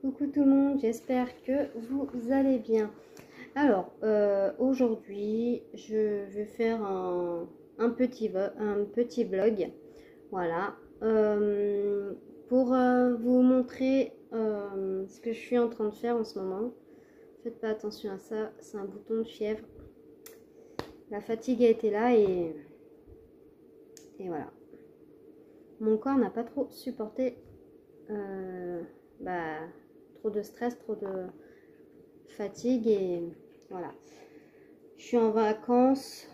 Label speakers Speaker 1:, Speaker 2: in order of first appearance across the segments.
Speaker 1: Coucou tout le monde, j'espère que vous allez bien. Alors, aujourd'hui, je vais faire un petit vlog, voilà, pour vous montrer ce que je suis en train de faire en ce moment. Faites pas attention à ça, c'est un bouton de fièvre. La fatigue a été là et voilà. Mon corps n'a pas trop supporté trop de stress, trop de fatigue et voilà. Je suis en vacances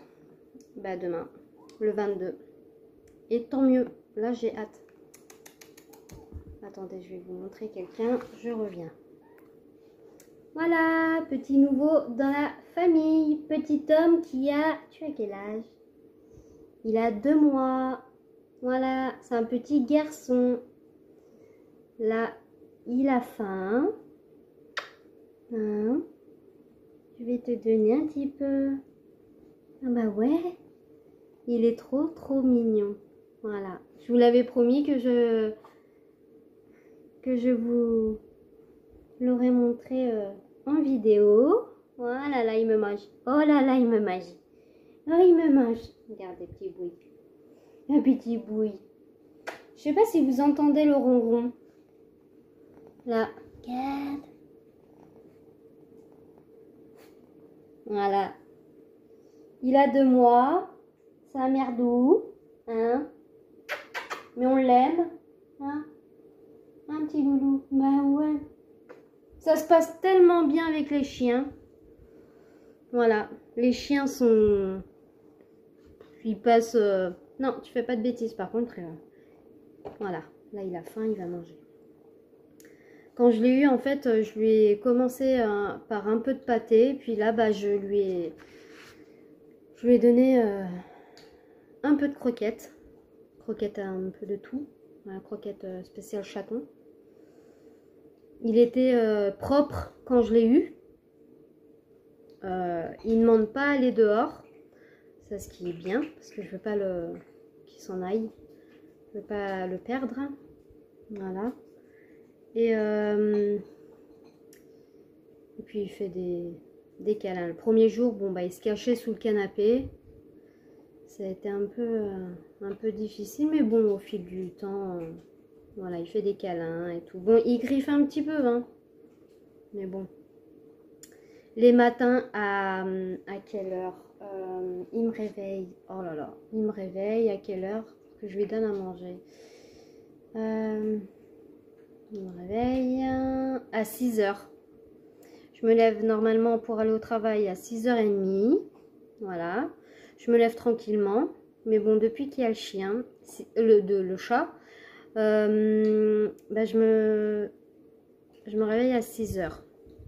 Speaker 1: demain, le 22. Et tant mieux, là j'ai hâte. Attendez, je vais vous montrer quelqu'un, je reviens. Voilà, petit nouveau dans la famille. Petit homme qui a... Tu as quel âge? Il a 2 mois. Voilà, c'est un petit garçon. Là, il a faim. Hein? Je vais te donner un petit peu. Ah bah ouais. Il est trop mignon. Voilà. Je vous l'avais promis que je vous l'aurais montré en vidéo. Voilà, là, il me mange. Oh là là, il me mange. Oh, il me mange. Regardez, petit bruit. Un petit bruit. Je sais pas si vous entendez le ronron. Là. Regarde. Voilà. Il a 2 mois. C'est un merdou. Hein? Mais on l'aime. Hein? Un petit loulou. Bah ouais. Ça se passe tellement bien avec les chiens. Voilà. Les chiens sont... Ils passent... Non, tu fais pas de bêtises par contre. Voilà. Là, il a faim, il va manger. Quand je l'ai eu, en fait, je lui ai commencé par un peu de pâté. Puis là, je lui ai donné un peu de croquettes. Croquettes un peu de tout. Voilà, croquettes spéciales chaton. Il était propre quand je l'ai eu. Il ne demande pas à aller dehors. C'est ce qui est bien. Parce que je veux pas qu'il s'en aille. Je veux pas le perdre. Voilà. Et puis il fait des câlins. Le premier jour, il se cachait sous le canapé. Ça a été un peu difficile, mais bon, au fil du temps, voilà, il fait des câlins et tout. Bon, il griffe un petit peu, hein. Mais bon. Les matins, à quelle heure il me réveille. Oh là là, il me réveille à quelle heure que je lui donne à manger. Il me réveille à 6h. Je me lève normalement pour aller au travail à 6h30. Voilà. Je me lève tranquillement. Mais bon, depuis qu'il y a le chien, le chat, je me réveille à 6h.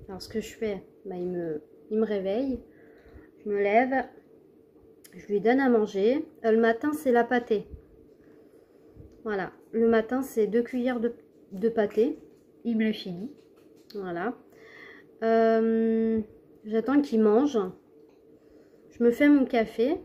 Speaker 1: Alors, ce que je fais, il me réveille. Je me lève. Je lui donne à manger. Le matin, c'est la pâtée. Voilà. Le matin, c'est 2 cuillères de pâté. Il me le finit. Voilà. J'attends qu'il mange. Je me fais mon café.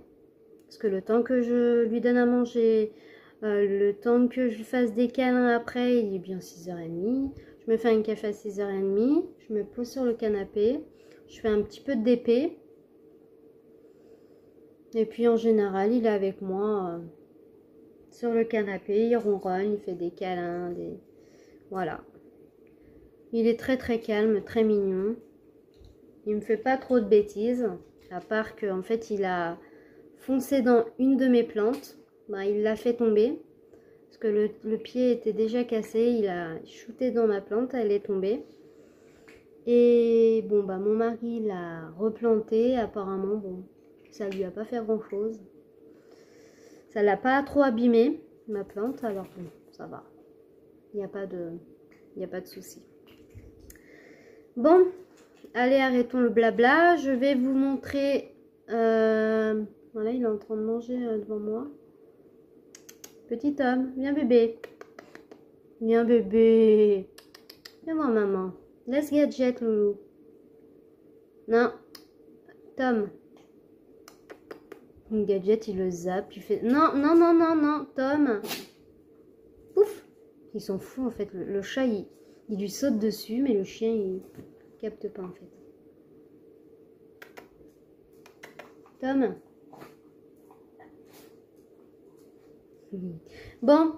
Speaker 1: Parce que le temps que je lui donne à manger, le temps que je fasse des câlins après, il est bien 6h30. Je me fais un café à 6h30. Je me pose sur le canapé. Je fais un petit peu de DP. Et puis en général, il est avec moi sur le canapé. Il ronronne, il fait des câlins. Voilà. Il est très calme, très mignon. Il me fait pas trop de bêtises. À part qu'en fait, il a foncé dans une de mes plantes. Il l'a fait tomber. Parce que le pied était déjà cassé. Il a shooté dans ma plante. Elle est tombée. Et bon, mon mari l'a replantée. Apparemment, bon, ça lui a pas fait grand chose. Ça l'a pas trop abîmé, ma plante. Alors bon, ça va. Il n'y a pas de souci. Bon, allez, arrêtons le blabla. Je vais vous montrer... Voilà, il est en train de manger devant moi. Petit homme, viens bébé. Viens bébé. Viens voir maman. Laisse Gadget, loulou. Non. Tom. Gadget, il le zappe. Il fait... Non, non, non, non, non. Tom. Pouf. Ils sont fous, en fait. Le chat, Il lui saute dessus, mais le chien, il capte pas en fait. Tom. Bon,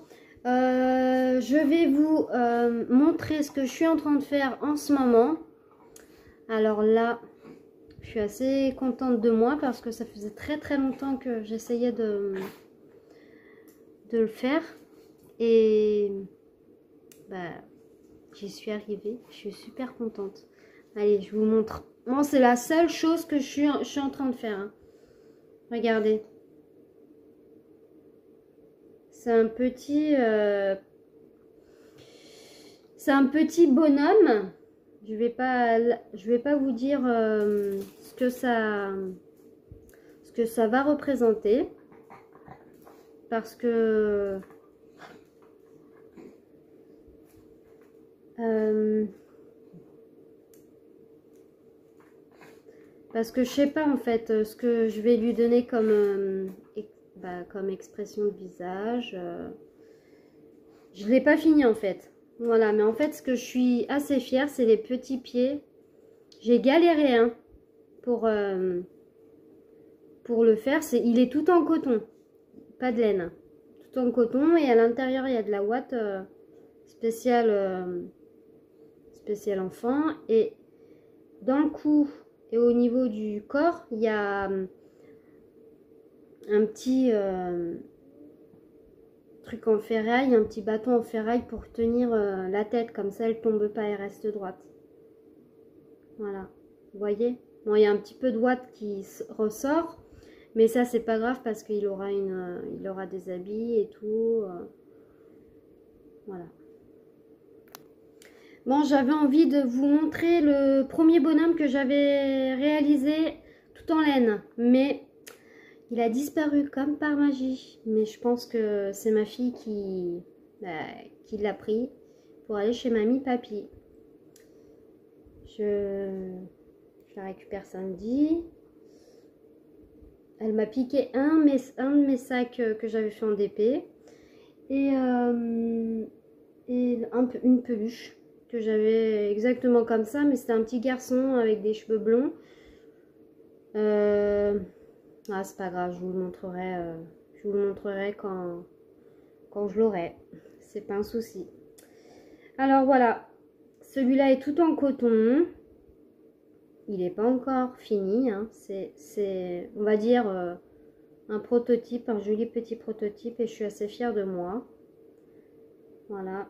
Speaker 1: je vais vous montrer ce que je suis en train de faire en ce moment. Alors là, je suis assez contente de moi parce que ça faisait très longtemps que j'essayais de le faire. Et bah, j'y suis arrivée. Je suis super contente. Allez, je vous montre. Bon, c'est la seule chose que je suis en train de faire. Hein. Regardez. C'est un petit bonhomme. Je vais pas vous dire ce que ça va représenter parce que je sais pas en fait ce que je vais lui donner comme comme expression de visage. Je l'ai pas fini en fait. Voilà, mais en fait ce que je suis assez fière, c'est les petits pieds. J'ai galéré hein, pour le faire. Il est tout en coton, pas de laine. Tout en coton et à l'intérieur il y a de la ouate spéciale enfant. Et dans le cou et au niveau du corps, il y a un petit truc en ferraille, un petit bâton en ferraille pour tenir la tête, comme ça elle tombe pas, elle reste droite. Voilà, vous voyez. Bon, il y a un petit peu de ouate qui ressort, mais ça c'est pas grave parce qu'il aura il aura des habits et tout. Voilà. Bon, j'avais envie de vous montrer le premier bonhomme que j'avais réalisé tout en laine, mais il a disparu comme par magie. Mais je pense que c'est ma fille qui l'a pris pour aller chez mamie papy. Je la récupère samedi. Elle m'a piqué un de mes sacs que j'avais fait en DP et une peluche que j'avais exactement comme ça, mais c'était un petit garçon avec des cheveux blonds. Ah, c'est pas grave, je vous le montrerai quand je l'aurai. C'est pas un souci. Alors voilà, celui-là est tout en coton. Il n'est pas encore fini. Hein. C'est, on va dire, un prototype, un joli petit prototype, et je suis assez fière de moi. Voilà.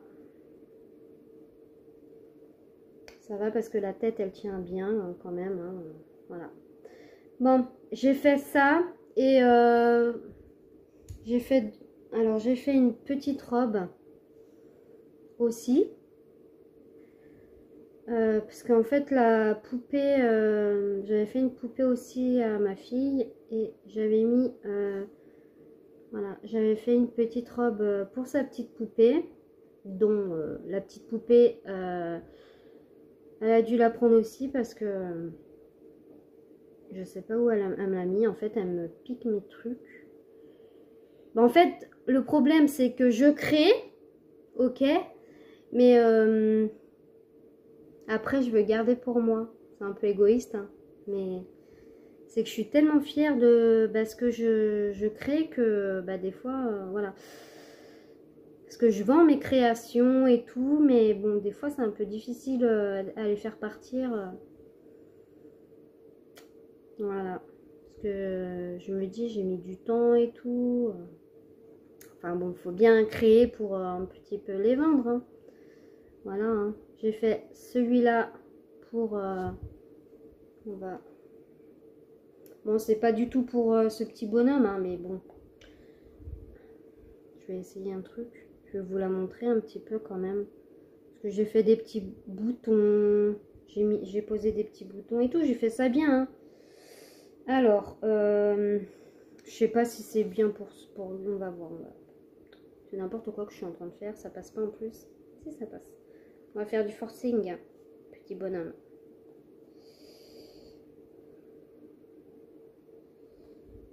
Speaker 1: Ça va parce que la tête, elle tient bien quand même. Hein. Voilà. Bon, j'ai fait ça et j'ai fait une petite robe aussi. Parce qu'en fait la poupée, j'avais fait une poupée aussi à ma fille et j'avais mis, voilà, j'avais fait une petite robe pour sa petite poupée, dont la petite poupée, elle a dû la prendre aussi parce que je sais pas où elle me l'a mis. En fait, elle me pique mes trucs. Bon, en fait, le problème c'est que je crée, ok, mais après, je veux garder pour moi. C'est un peu égoïste, hein, mais c'est que je suis tellement fière de ce que je crée que des fois, voilà. Parce que je vends mes créations et tout, mais bon, des fois, c'est un peu difficile à les faire partir. Voilà. Parce que je me dis, j'ai mis du temps et tout. Enfin bon, il faut bien créer pour un petit peu les vendre. Hein. Voilà. Hein. J'ai fait celui-là pour... on va... Bon, c'est pas du tout pour ce petit bonhomme, hein, mais bon. Je vais essayer un truc. Je vais vous la montrer un petit peu quand même. Parce que j'ai fait des petits boutons. J'ai posé des petits boutons et tout. J'ai fait ça bien. Hein. Alors, je sais pas si c'est bien pour lui. On va voir. C'est n'importe quoi que je suis en train de faire. Ça passe pas en plus. Si, ça passe. On va faire du forcing. Petit bonhomme.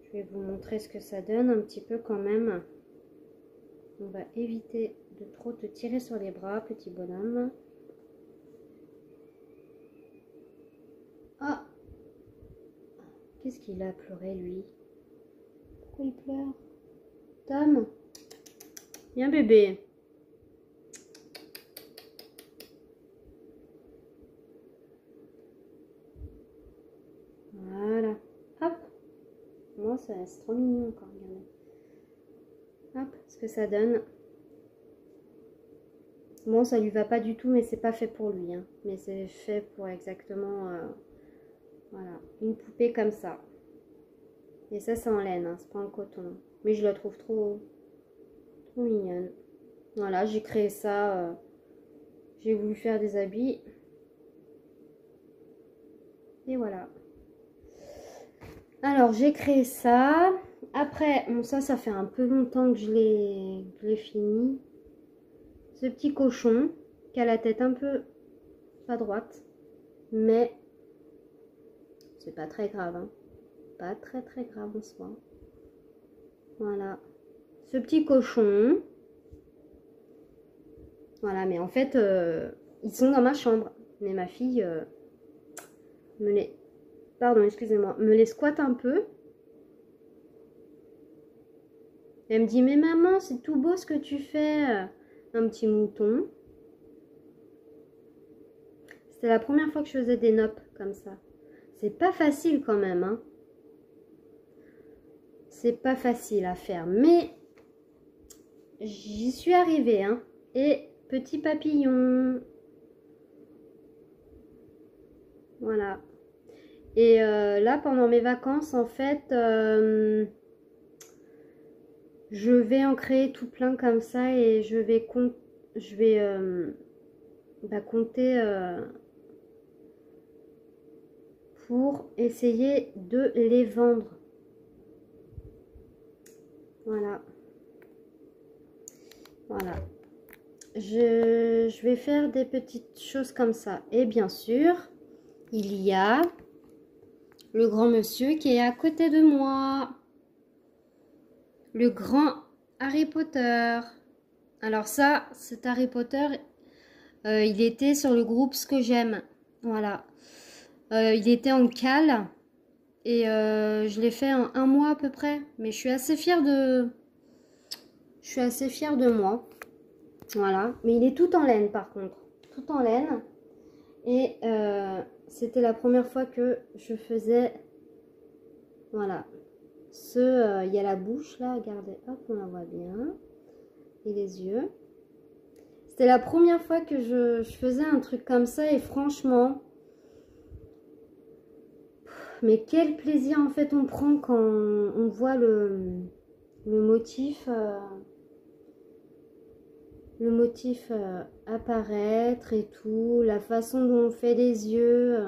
Speaker 1: Je vais vous montrer ce que ça donne un petit peu quand même. On va éviter de trop te tirer sur les bras, petit bonhomme. Qu'est-ce qu'il a pleuré, lui? Pourquoi il pleure? Tom? Viens, bébé. Voilà. Hop. Moi, c'est trop mignon encore, regardez. Hop, ce que ça donne. Bon, ça lui va pas du tout, mais c'est pas fait pour lui. Hein. Mais c'est fait pour exactement... voilà, une poupée comme ça. Et ça, c'est en laine, hein, c'est pas en coton. Mais je la trouve trop mignonne. Voilà, j'ai créé ça. J'ai voulu faire des habits. Et voilà. Alors, j'ai créé ça. Après, bon, ça fait un peu longtemps que je l'ai fini. Ce petit cochon qui a la tête un peu pas droite. Mais c'est pas très grave. Hein. Pas très grave en soi. Voilà. Ce petit cochon. Voilà, mais en fait, ils sont dans ma chambre. Mais ma fille me les... Pardon, excusez-moi. Me les squatte un peu. Elle me dit, mais maman, c'est tout beau ce que tu fais. Un petit mouton. C'était la première fois que je faisais des noppes comme ça. C'est pas facile quand même, hein. C'est pas facile à faire, mais j'y suis arrivée, hein. Et petit papillon. Voilà. Et là, pendant mes vacances, en fait, je vais en créer tout plein comme ça et je vais compter pour essayer de les vendre. Voilà. Voilà. Je vais faire des petites choses comme ça. Et bien sûr, il y a le grand monsieur qui est à côté de moi. Le grand Harry Potter. Alors ça, cet Harry Potter, il était sur le groupe Ce que j'aime. Voilà. Il était en cale. Et je l'ai fait en 1 mois à peu près. Mais je suis assez fière de... Je suis assez fière de moi. Voilà. Mais il est tout en laine par contre. Tout en laine. Et c'était la première fois que je faisais... Voilà. Il y a la bouche là. Regardez. Hop, on la voit bien. Et les yeux. C'était la première fois que je faisais un truc comme ça. Et franchement... Mais quel plaisir en fait on prend quand on voit le motif... apparaître et tout, la façon dont on fait les yeux,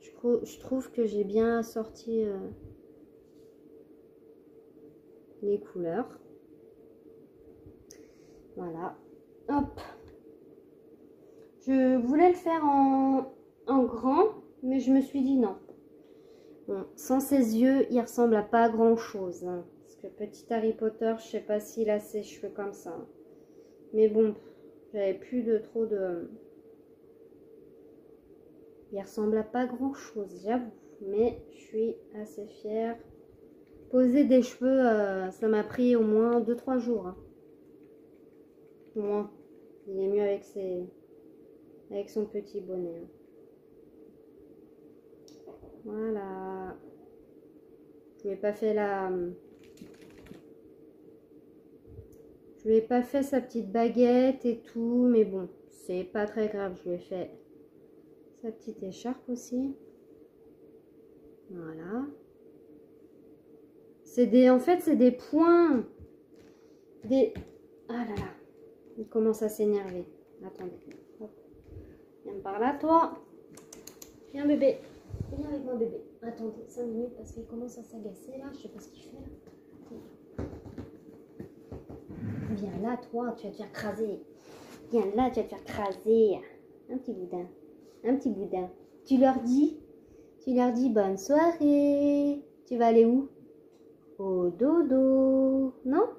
Speaker 1: je trouve que j'ai bien sorti les couleurs. Voilà, hop. Je voulais le faire en grand, mais je me suis dit non. Bon, sans ses yeux, il ressemble à pas grand chose. Hein, parce que petit Harry Potter, je sais pas s'il a ses cheveux comme ça. Mais bon, j'avais plus de trop de... Il ressemble à pas grand chose, j'avoue. Mais je suis assez fière. Poser des cheveux, ça m'a pris au moins 2-3 jours. Hein. Au moins. Il est mieux avec son petit bonnet. Hein. Voilà. Je lui ai pas fait Je lui ai pas fait sa petite baguette et tout, mais bon, c'est pas très grave. Je lui ai fait sa petite écharpe aussi. Voilà. En fait, c'est des points. Ah là là. Il commence à s'énerver. Attendez. Hop. Viens par là, toi. Viens, bébé. Viens avec moi, bébé. Attendez 5 minutes parce qu'il commence à s'agacer là. Je sais pas ce qu'il fait là. Viens là, toi, tu vas te faire craser. Viens là, tu vas te faire craser. Un petit boudin. Un petit boudin. Tu leur dis bonne soirée. Tu vas aller où? Au dodo. Non?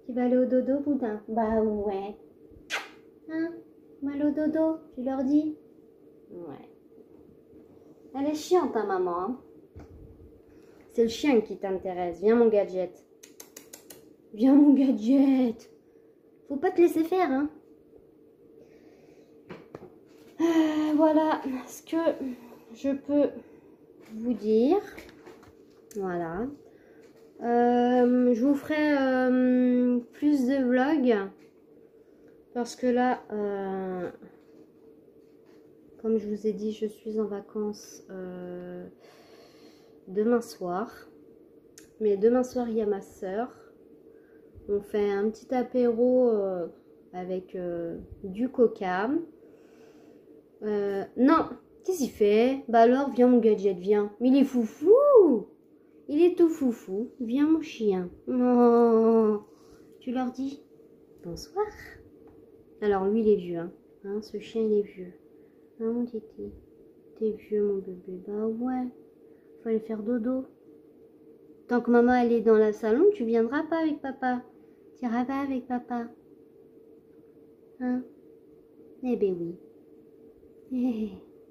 Speaker 1: Tu vas aller au dodo, boudin? Bah ouais. Hein? Mal au dodo, tu leur dis? Ouais. Elle est chiante, hein, maman. Hein? C'est le chien qui t'intéresse. Viens mon gadget. Viens mon gadget. Faut pas te laisser faire, hein. Voilà ce que je peux vous dire. Voilà. Je vous ferai plus de vlogs. Parce que là, comme je vous ai dit, je suis en vacances demain soir. Mais demain soir, il y a ma soeur. On fait un petit apéro avec du coca. Non, qu'est-ce qu'il fait? Bah alors, viens mon gadget, viens. Mais il est foufou. Il est tout foufou. Viens mon chien. Oh, tu leur dis bonsoir. Alors lui, il est vieux. Hein, ce chien, il est vieux. Hein, mon titi? T'es vieux, mon bébé. Bah ouais. Faut aller faire dodo. Tant que maman, elle est dans la salon, tu viendras pas avec papa. Tu iras pas avec papa. Hein? Eh ben oui.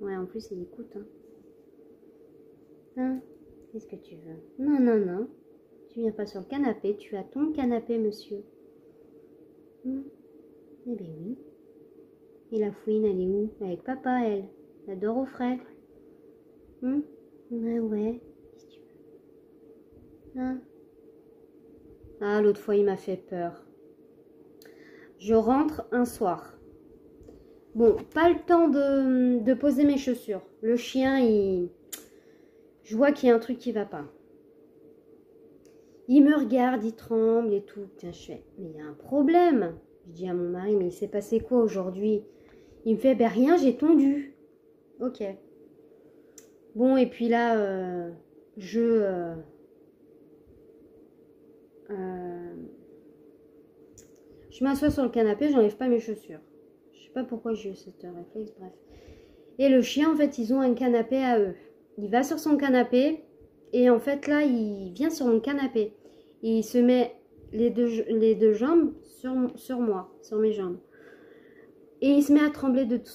Speaker 1: Ouais, en plus, il écoute. Hein? Qu'est-ce que tu veux? Non, non, non. Tu viens pas sur le canapé. Tu as ton canapé, monsieur. Eh ben oui. Et la fouine, elle est où? Avec papa, elle. Elle dort au frais. Ouais. Qu'est-ce que tu veux? Hein? Ah, l'autre fois, il m'a fait peur. Je rentre un soir. Bon, pas le temps de poser mes chaussures. Le chien, je vois qu'il y a un truc qui va pas. Il me regarde, il tremble et tout. Putain, je fais, mais il y a un problème. Je dis à mon mari, mais il s'est passé quoi aujourd'hui? Il me fait, ben rien, j'ai tondu. Ok. Bon, et puis là, je m'assois sur le canapé, j'enlève pas mes chaussures. Je sais pas pourquoi j'ai eu cette réflexe, bref. Et le chien, en fait, ils ont un canapé à eux. Il va sur son canapé, et en fait, là, il vient sur mon canapé. Et il se met les deux jambes sur moi, sur mes jambes. Et il se met à trembler de tout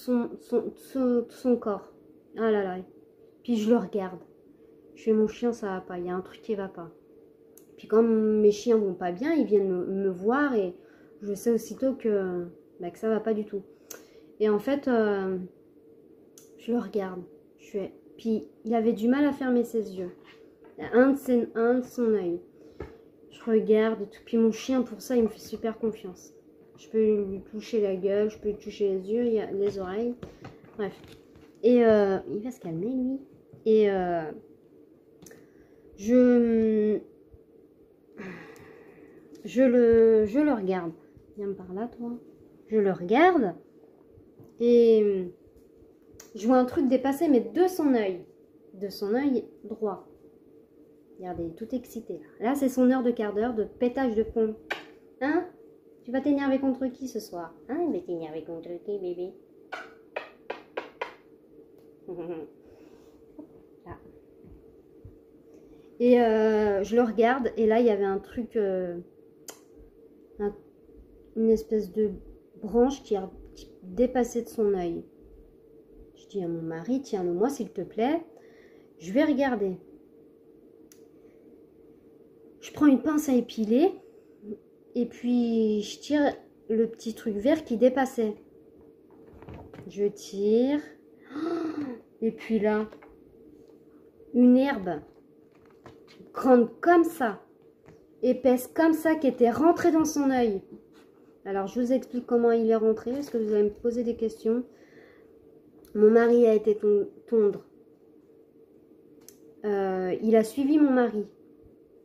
Speaker 1: son corps. Ah là là. Puis je le regarde. Je fais, mon chien, ça va pas, il y a un truc qui va pas. Puis quand mes chiens vont pas bien, ils viennent me voir et je sais aussitôt que ça va pas du tout. Et en fait, je le regarde. Puis il avait du mal à fermer ses yeux. Un de son œil. Je regarde et tout. Puis mon chien, pour ça, il me fait super confiance. Je peux lui toucher la gueule, je peux lui toucher les yeux, les oreilles. Bref. Et il va se calmer, lui. Et je le regarde. Viens par là, toi. Je le regarde. Et je vois un truc dépasser, mais de son œil. De son œil droit. Regardez, tout excité. Là, c'est son heure de quart d'heure de pétage de plomb. Hein? Tu vas t'énerver contre qui ce soir? Hein? Il va t'énerver contre qui, bébé? Là. Et je le regarde. Et là, il y avait un truc... une espèce de branche qui dépassait de son œil. Je dis à mon mari, tiens-le-moi s'il te plaît. Je vais regarder. Je prends une pince à épiler. Et puis, je tire le petit truc vert qui dépassait. Je tire. Et puis là, une herbe grande comme ça, épaisse comme ça, qui était rentrée dans son œil. Alors, je vous explique comment il est rentré, parce que vous allez me poser des questions. Mon mari a été tondre. Il a suivi mon mari.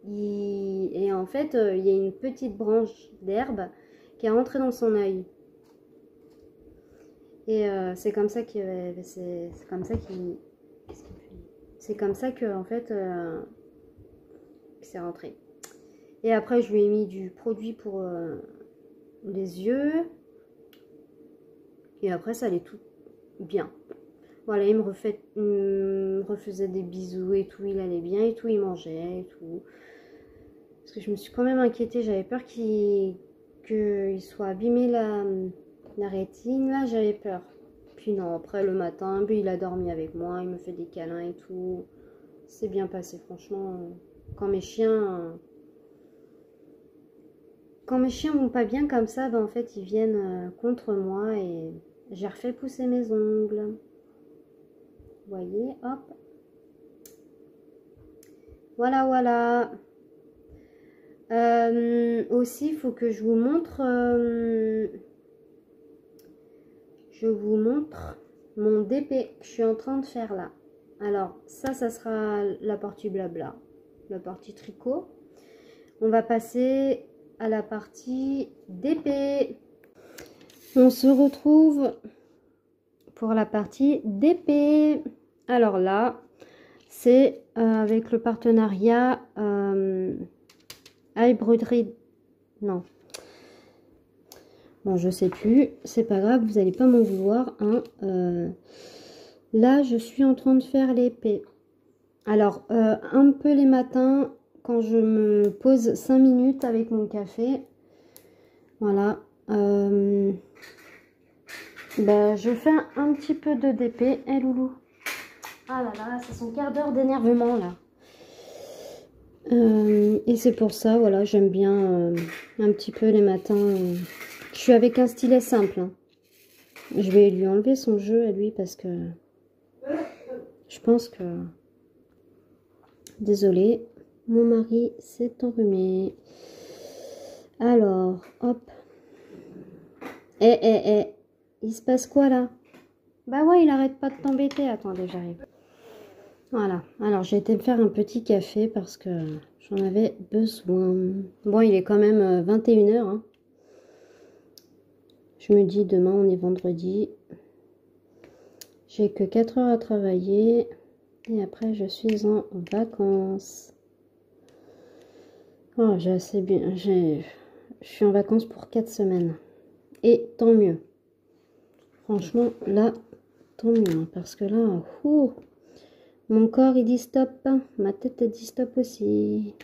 Speaker 1: Et en fait, il y a une petite branche d'herbe qui est rentrée dans son œil. Et c'est comme ça qu'il... C'est comme ça qu'il... C'est comme ça que, en fait, c'est rentré. Et après, je lui ai mis du produit pour les yeux. Et après, ça allait tout bien. Voilà, il me refaisait des bisous et tout. Il allait bien et tout. Il mangeait et tout. Parce que je me suis quand même inquiétée. J'avais peur qu'il soit abîmé la rétine. Là, j'avais peur. Puis non, après le matin, puis il a dormi avec moi. Il me fait des câlins et tout. C'est bien passé, franchement. Quand mes chiens... Quand mes chiens vont pas bien comme ça, ben en fait, ils viennent contre moi et j'ai refait pousser mes ongles. Vous voyez, hop. Voilà, voilà. Aussi, il faut que je vous montre... mon DP que je suis en train de faire là. Alors, ça sera la partie blabla, la partie tricot. On va passer à la partie DP. On se retrouve pour la partie DP. Alors là, c'est avec le partenariat iBroderie. Non. Bon, je sais plus. C'est pas grave, vous n'allez pas m'en vouloir. Hein. Là, je suis en train de faire l'épée. Alors, un peu les matins, quand je me pose 5 minutes avec mon café, voilà, ben, je fais un petit peu de DP. Eh loulou. Ah là là, c'est son quart d'heure d'énervement là. Et c'est pour ça, voilà, j'aime bien un petit peu les matins. Je suis avec un stylet simple. Hein. Je vais lui enlever son jeu à lui parce que je pense que... Désolée, mon mari s'est enrhumé. Alors, hop. Il se passe quoi là? Bah ouais, il arrête pas de t'embêter. Attendez, j'arrive. Voilà, alors j'ai été me faire un petit café parce que j'en avais besoin. Bon, il est quand même 21 h. Hein. Je me dis, demain, on est vendredi. J'ai que 4 heures à travailler. Et après, je suis en vacances. Oh, j'ai assez bien. Je suis en vacances pour 4 semaines. Et tant mieux. Franchement, là, tant mieux. Parce que là, mon corps, il dit stop. Ma tête, elle dit stop aussi.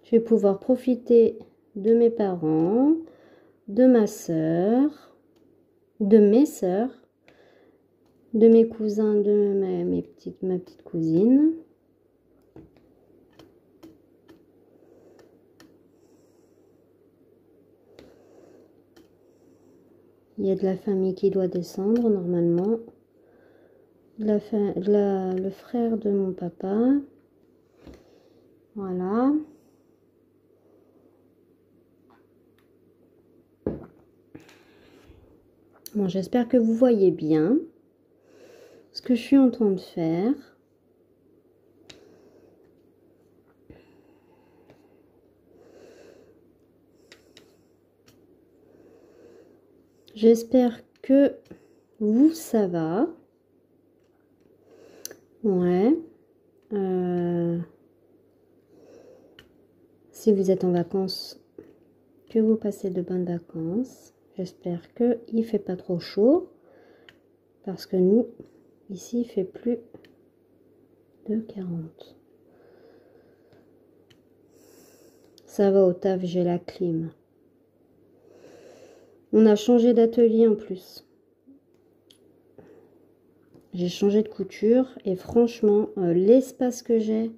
Speaker 1: Je vais pouvoir profiter de mes parents, de ma soeur, de mes soeurs, de mes cousins, de ma petite cousine. Il y a de la famille qui doit descendre normalement. Le frère de mon papa. Voilà. Bon, j'espère que vous voyez bien ce que je suis en train de faire. J'espère que vous, ça va. Ouais. Si vous êtes en vacances, que vous passez de bonnes vacances. J'espère qu'il ne fait pas trop chaud. Parce que nous, ici, il fait plus de 40. Ça va au taf, j'ai la clim. On a changé d'atelier en plus. J'ai changé de couture et franchement, l'espace que j'ai,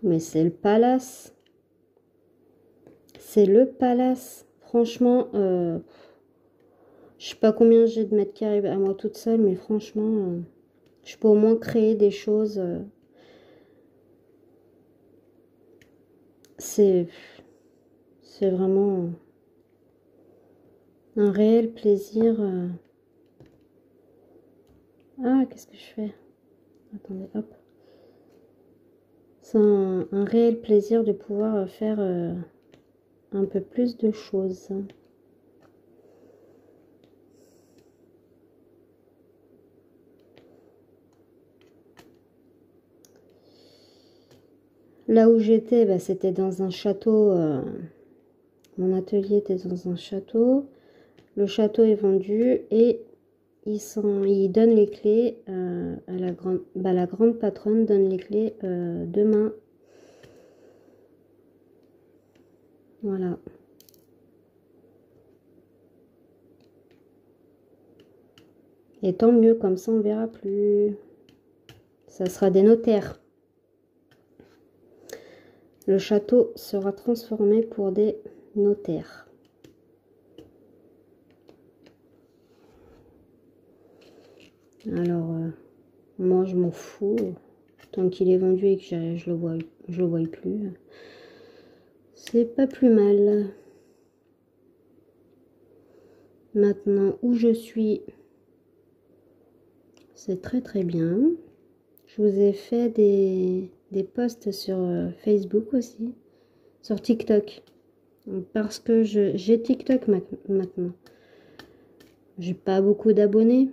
Speaker 1: mais c'est le palace. C'est le palace. Franchement, je sais pas combien j'ai de mètres carrés à moi toute seule, mais franchement, je peux au moins créer des choses. C'est vraiment un réel plaisir. Ah, qu'est-ce que je fais? Attendez, hop. C'est un réel plaisir de pouvoir faire un peu plus de choses. Là où j'étais, bah, c'était dans un château. Mon atelier était dans un château. Le château est vendu et ils donnent les clés à la grande patronne donne les clés demain. Voilà. Et tant mieux, comme ça on verra plus. Ça sera des notaires. Le château sera transformé pour des notaires. Alors, moi je m'en fous. Tant qu'il est vendu et que je le vois plus, c'est pas plus mal. Maintenant, où je suis, c'est très très bien. Je vous ai fait des posts sur Facebook aussi, sur TikTok. Parce que j'ai TikTok maintenant. J'ai pas beaucoup d'abonnés.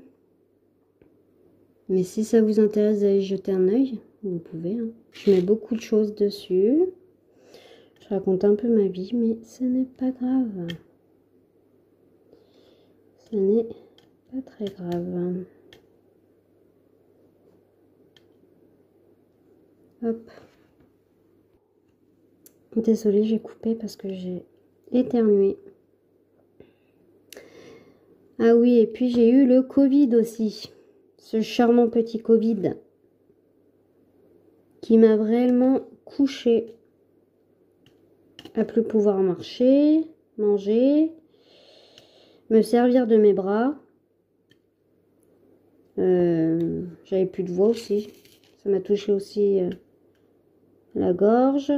Speaker 1: Mais si ça vous intéresse d'aller jeter un œil, vous pouvez. Hein. Je mets beaucoup de choses dessus. Je raconte un peu ma vie, mais ce n'est pas grave. Ce n'est pas très grave. Hop. Désolée, j'ai coupé parce que j'ai éternué. Ah oui, et puis j'ai eu le Covid aussi. Ce charmant petit Covid qui m'a vraiment couché à plus pouvoir marcher, manger, me servir de mes bras. J'avais plus de voix aussi. Ça m'a touché aussi la gorge.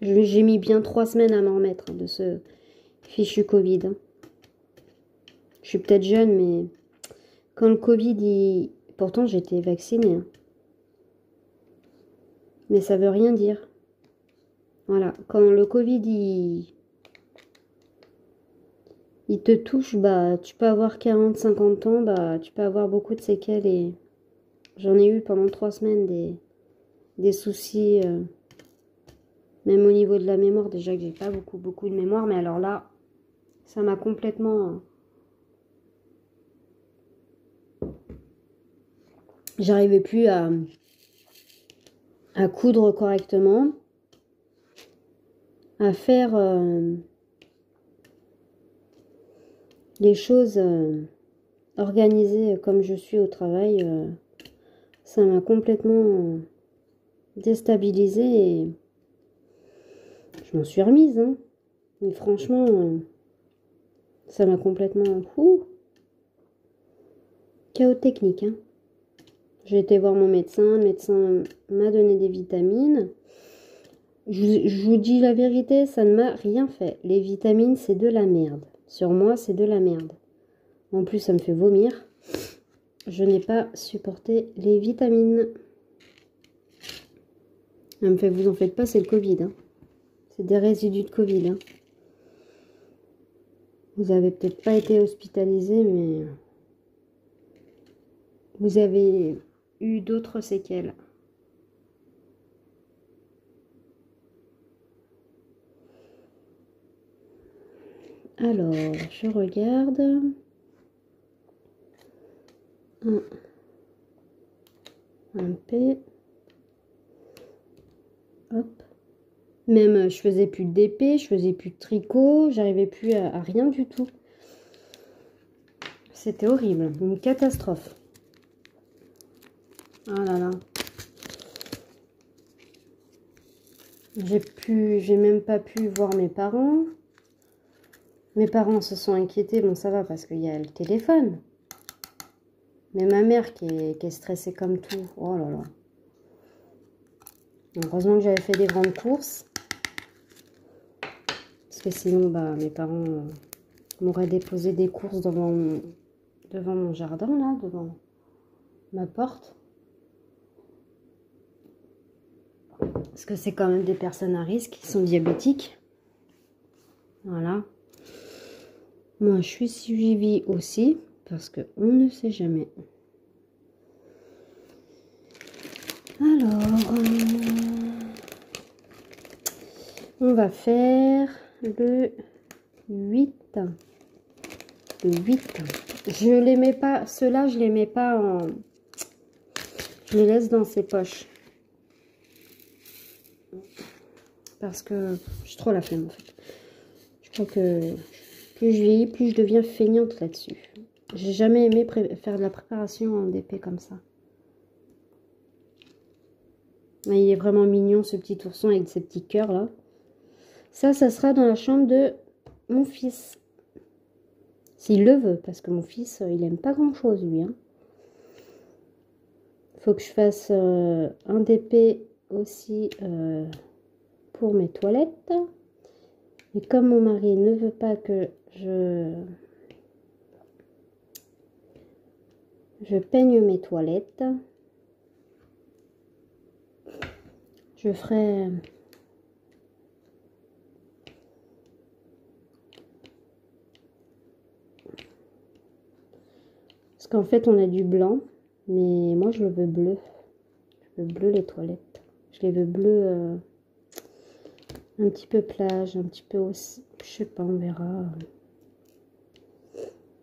Speaker 1: J'ai mis bien 3 semaines à m'en remettre de ce fichu Covid. Je suis peut-être jeune, mais quand le Covid, pourtant j'étais vaccinée. Hein. Mais ça veut rien dire. Voilà, quand le Covid, il te touche, bah tu peux avoir 40, 50 ans, bah tu peux avoir beaucoup de séquelles et j'en ai eu pendant 3 semaines des soucis, même au niveau de la mémoire, déjà que j'ai pas beaucoup de mémoire, mais alors là, ça m'a complètement... J'arrivais plus à coudre correctement, à faire les choses organisées comme je suis au travail. Ça m'a complètement déstabilisée et je m'en suis remise. Hein. Mais franchement, ça m'a complètement chaos technique. Hein. J'ai été voir mon médecin. Le médecin m'a donné des vitamines. Je vous dis la vérité, ça ne m'a rien fait. Les vitamines, c'est de la merde. Sur moi, c'est de la merde. En plus, ça me fait vomir. Je n'ai pas supporté les vitamines. Elle me fait, vous en faites pas, c'est le Covid. Hein. C'est des résidus de Covid. Hein. Vous avez peut-être pas été hospitalisé, mais vous avez eu d'autres séquelles. Alors, je regarde. Un P. Hop. Même, je faisais plus d'épée, je faisais plus de tricot, j'arrivais plus à rien du tout. C'était horrible, une catastrophe. Ah là là. J'ai même pas pu voir mes parents. Mes parents se sont inquiétés, bon ça va parce qu'il y a le téléphone. Mais ma mère qui est stressée comme tout, oh là là. Heureusement que j'avais fait des grandes courses. Parce que sinon, bah, mes parents m'auraient déposé des courses devant mon jardin, là, devant ma porte. Parce que c'est quand même des personnes à risque qui sont diabétiques. Voilà. Moi, je suis suivie aussi, parce qu'on ne sait jamais. Alors, on va faire le 8. Le 8. Je les mets pas, ceux-là, je les mets pas en... Je les laisse dans ses poches. Parce que j'ai trop la flemme, en fait. Je crois que plus je vieillis, plus je deviens feignante là-dessus. J'ai jamais aimé faire de la préparation en DP comme ça. Il est vraiment mignon, ce petit ourson avec ses petits cœurs là. Ça sera dans la chambre de mon fils. S'il le veut, parce que mon fils, il aime pas grand chose lui. Hein. Faut que je fasse un DP aussi pour mes toilettes. Et comme mon mari ne veut pas que je peigne mes toilettes, je ferai parce qu'en fait on a du blanc, mais moi je le veux bleu. Je veux bleu les toilettes. Je les veux bleu un petit peu plage, un petit peu aussi, je sais pas, on verra.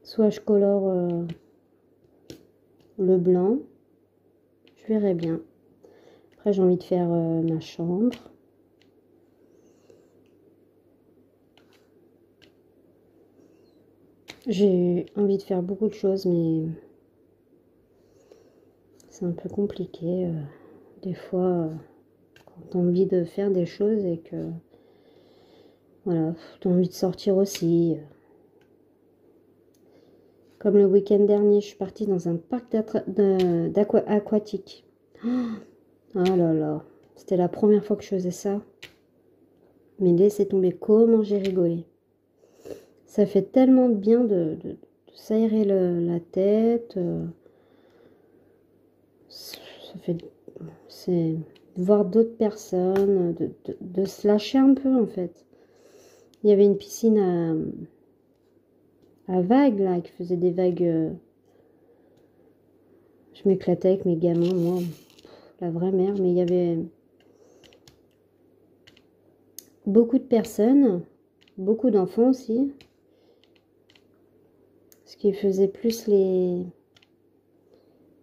Speaker 1: Soit je colore le blanc, je verrai bien. Après j'ai envie de faire ma chambre. J'ai envie de faire beaucoup de choses, mais c'est un peu compliqué. Des fois, quand tu as envie de faire des choses et que voilà, tu as envie de sortir aussi. Comme le week-end dernier, je suis partie dans un parc aquatique. Oh là là, c'était la première fois que je faisais ça. Mais laissez tomber comment j'ai rigolé. Ça fait tellement de bien de s'aérer la tête. Ça fait... C'est de voir d'autres personnes, de se lâcher un peu en fait. Il y avait une piscine à vagues là, qui faisait des vagues. Je m'éclatais avec mes gamins, moi, la vraie mère. Mais il y avait beaucoup de personnes, beaucoup d'enfants aussi. Ce qui faisait plus les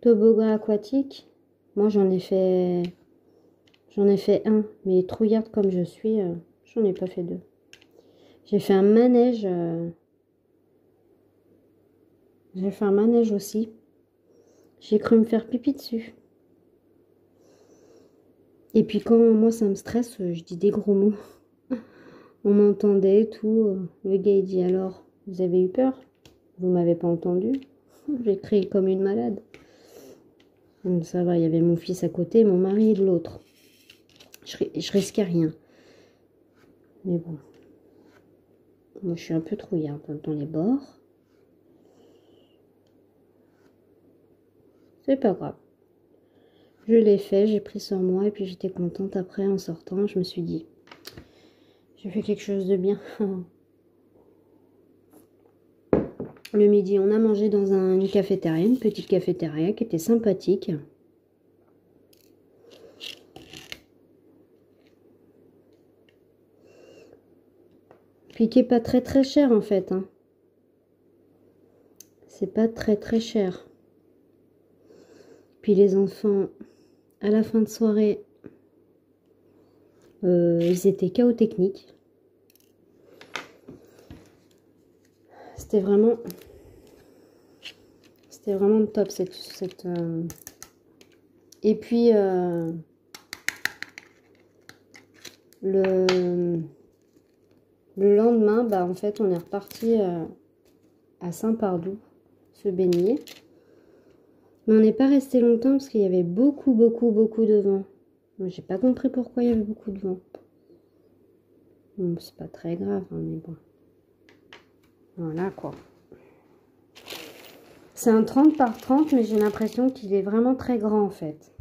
Speaker 1: toboggans aquatiques. Moi j'en ai fait un, mais trouillarde comme je suis, j'en ai pas fait deux. J'ai fait un manège. J'ai fait un manège aussi. J'ai cru me faire pipi dessus. Et puis quand moi ça me stresse, je dis des gros mots. On m'entendait et tout. Le gars il dit alors, vous avez eu peur? Vous m'avez pas entendu? J'ai crié comme une malade. Donc ça va, il y avait mon fils à côté, mon mari de l'autre. Je risquais rien. Mais bon. Moi je suis un peu trouillarde dans les bords. C'est pas grave. Je l'ai fait, j'ai pris sur moi et puis j'étais contente après en sortant. Je me suis dit, j'ai fait quelque chose de bien. Le midi, on a mangé dans une cafétéria, une petite cafétéria qui était sympathique. Puis qui est pas très très cher en fait. Hein. C'est pas très très cher. Puis les enfants, à la fin de soirée, ils étaient KO techniques. C'était vraiment top cette Et puis le lendemain, bah en fait on est reparti à Saint-Pardoux se baigner. Mais on n'est pas resté longtemps parce qu'il y avait beaucoup de vent. J'ai pas compris pourquoi il y avait beaucoup de vent. Bon, c'est pas très grave, hein, mais bon. Voilà quoi. C'est un 30 par 30, mais j'ai l'impression qu'il est vraiment très grand en fait.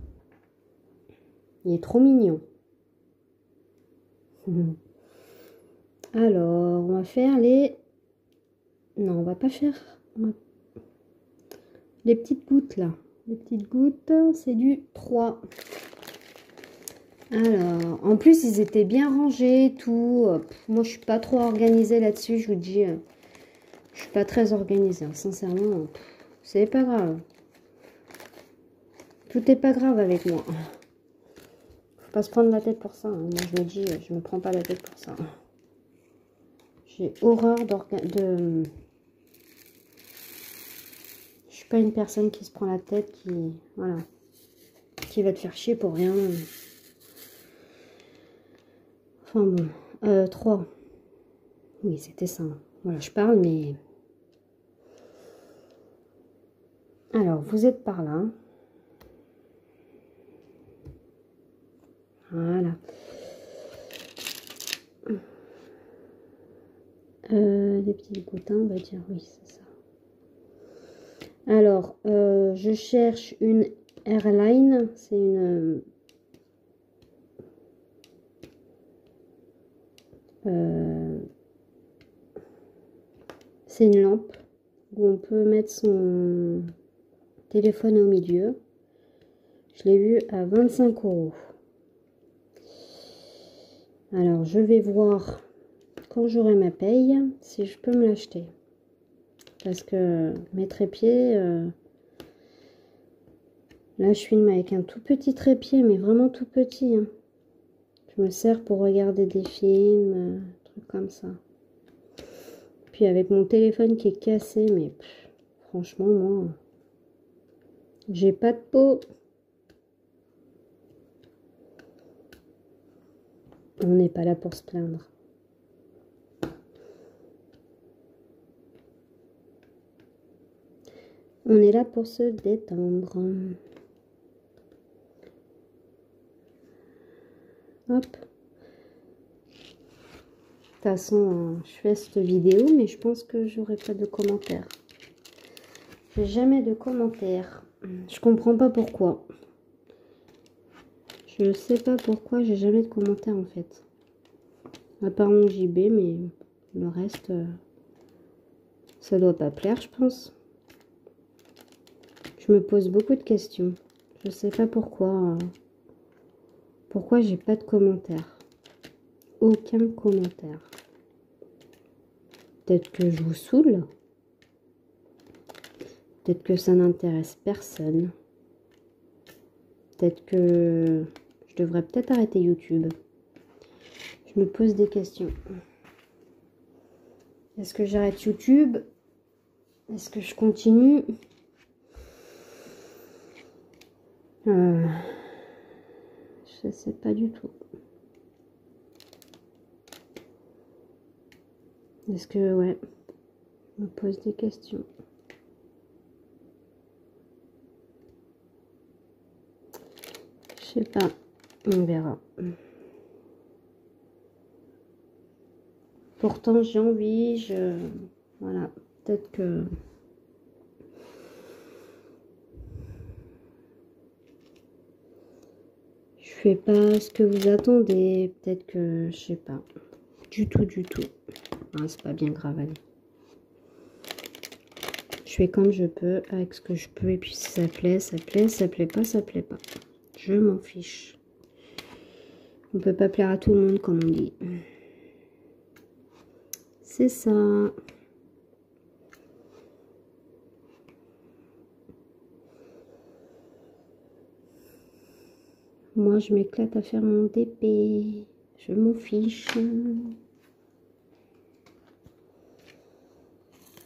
Speaker 1: Il est trop mignon. Alors, on va faire les... Non, on va pas faire... Les petites gouttes là. Les petites gouttes, c'est du 3. Alors, en plus, ils étaient bien rangés, tout. Moi, je suis pas trop organisée là-dessus, je vous dis. Je suis pas très organisée, hein, sincèrement. C'est pas grave. Tout est pas grave avec moi. Faut pas se prendre la tête pour ça. Hein. Moi, je me dis, je me prends pas la tête pour ça. J'ai horreur de... Je suis pas une personne qui se prend la tête, qui... Voilà. Qui va te faire chier pour rien. Enfin bon, 3. Oui, c'était ça. Voilà, je parle, mais... Alors, vous êtes par là. Voilà. Des petits boutins, on va dire, oui, c'est ça. Alors, je cherche une airline. C'est une... c'est une lampe où on peut mettre son téléphone au milieu. Je l'ai vu à 25 €. Alors, je vais voir quand j'aurai ma paye si je peux me l'acheter. Parce que mes trépieds, là je filme avec un tout petit trépied, mais vraiment tout petit. Hein. Je me sers pour regarder des films, trucs comme ça. Puis avec mon téléphone qui est cassé, mais franchement, moi, j'ai pas de peau. On n'est pas là pour se plaindre. On est là pour se détendre. Hop. De toute façon, je fais cette vidéo, mais je pense que j'aurai pas de commentaires. J'ai jamais de commentaires. Je comprends pas pourquoi. Je sais pas pourquoi j'ai jamais de commentaires en fait. À part mon JB, mais le reste, ça doit pas plaire, je pense. Je me pose beaucoup de questions. Je sais pas pourquoi. Pourquoi j'ai pas de commentaires. Aucun commentaire. Peut-être que je vous saoule. Peut-être que ça n'intéresse personne. Peut-être que je devrais peut-être arrêter YouTube. Je me pose des questions. Est-ce que j'arrête YouTube? Est-ce que je continue? Je sais pas du tout. Est-ce que, ouais, je me pose des questions. Je sais pas, on verra. Pourtant, j'ai envie, voilà, peut-être que... je fais pas ce que vous attendez, peut-être que, je sais pas, du tout. Ah, c'est pas bien grave, allez. Je fais comme je peux, avec ce que je peux, et puis si ça plaît, ça plaît, ça plaît pas, ça plaît pas. Je m'en fiche. On peut pas plaire à tout le monde, comme on dit. C'est ça. Moi, je m'éclate à faire mon DP. Je m'en fiche.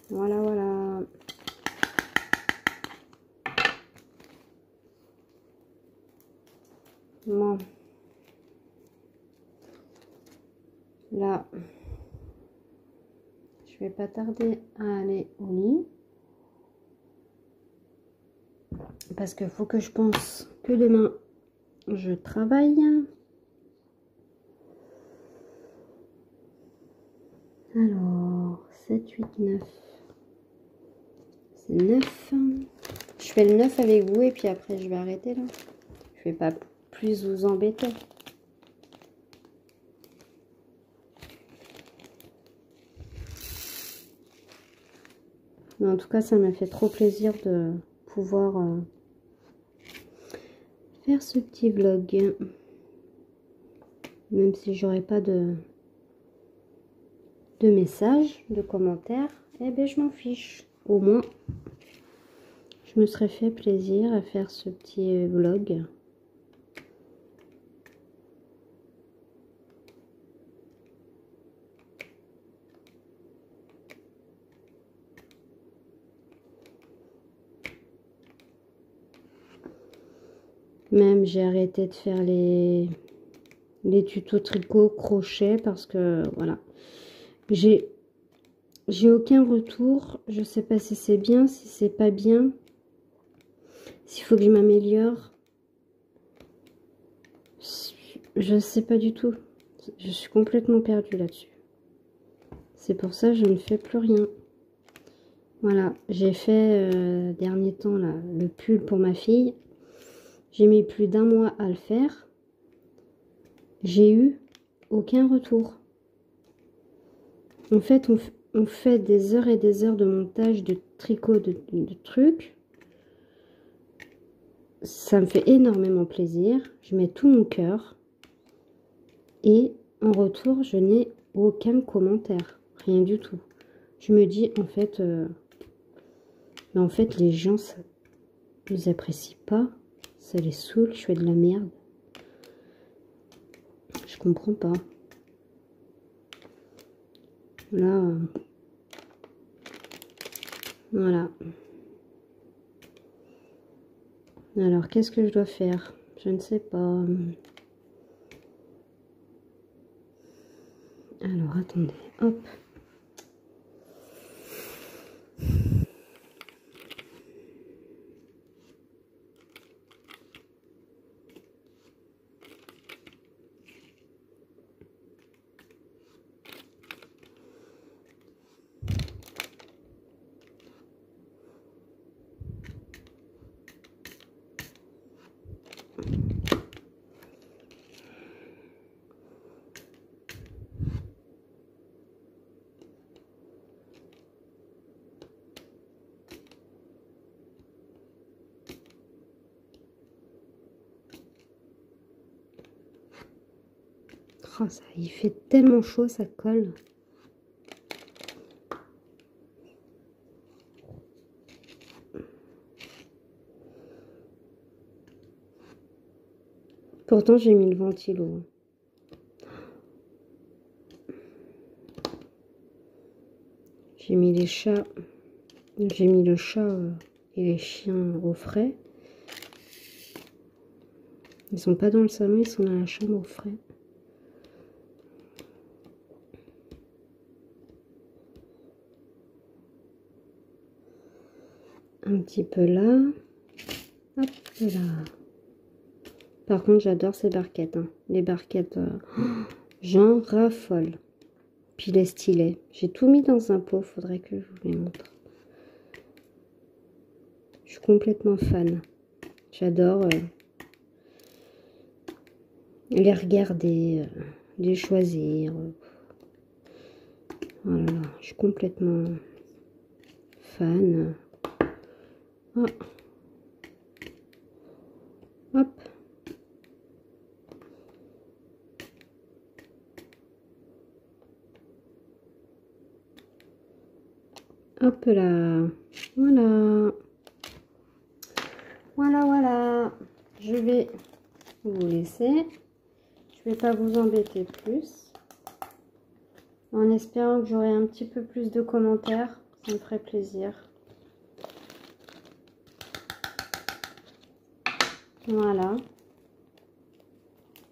Speaker 1: Voilà, voilà. Bon. Là, je vais pas tarder à aller au lit. Parce qu'il faut que je pense que demain, je travaille. Alors, 7, 8, 9. C'est 9. Je fais le 9 avec vous et puis après, je vais arrêter là. Je vais pas plus vous embêter. Mais en tout cas, ça m'a fait trop plaisir de pouvoir faire ce petit vlog. Même si j'aurais pas de messages, de commentaires, eh bien je m'en fiche. Au moins, je me serais fait plaisir à faire ce petit vlog. Même j'ai arrêté de faire les les tutos tricot, crochet, parce que voilà. J'ai aucun retour. Je sais pas si c'est bien, si c'est pas bien. S'il faut que je m'améliore. Je sais pas du tout. Je suis complètement perdue là-dessus. C'est pour ça que je ne fais plus rien. Voilà, j'ai fait dernier temps là, le pull pour ma fille. J'ai mis plus d'1 mois à le faire. J'ai eu aucun retour. En fait, on fait des heures et des heures de montage, de tricot, de trucs. Ça me fait énormément plaisir. Je mets tout mon cœur. Et en retour, je n'ai aucun commentaire. Rien du tout. Je me dis, en fait, les gens, ils apprécient pas. Ça les saoule, je fais de la merde. Je comprends pas. Là, voilà. Alors, qu'est-ce que je dois faire? Je ne sais pas. Alors, attendez. Hop. Oh, ça, il fait tellement chaud, ça colle. Pourtant, j'ai mis le ventilo. J'ai mis les chats. J'ai mis le chat et les chiens au frais. Ils sont pas dans le salon, ils sont dans la chambre au frais. Un petit peu là. Hop là. Par contre, j'adore ces barquettes. Hein. Les barquettes, j'en raffole. Puis les stylets. J'ai tout mis dans un pot. Faudrait que je vous les montre. Je suis complètement fan. J'adore les regarder, les choisir. Voilà, je suis complètement fan. Oh. Hop. Hop là. Voilà. Voilà, voilà. Je vais vous laisser. Je vais pas vous embêter plus. En espérant que j'aurai un petit peu plus de commentaires. Ça me ferait plaisir. Voilà.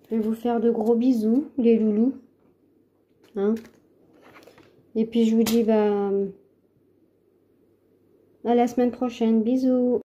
Speaker 1: Je vais vous faire de gros bisous, les loulous. Hein? Et puis je vous dis bah, à la semaine prochaine. Bisous.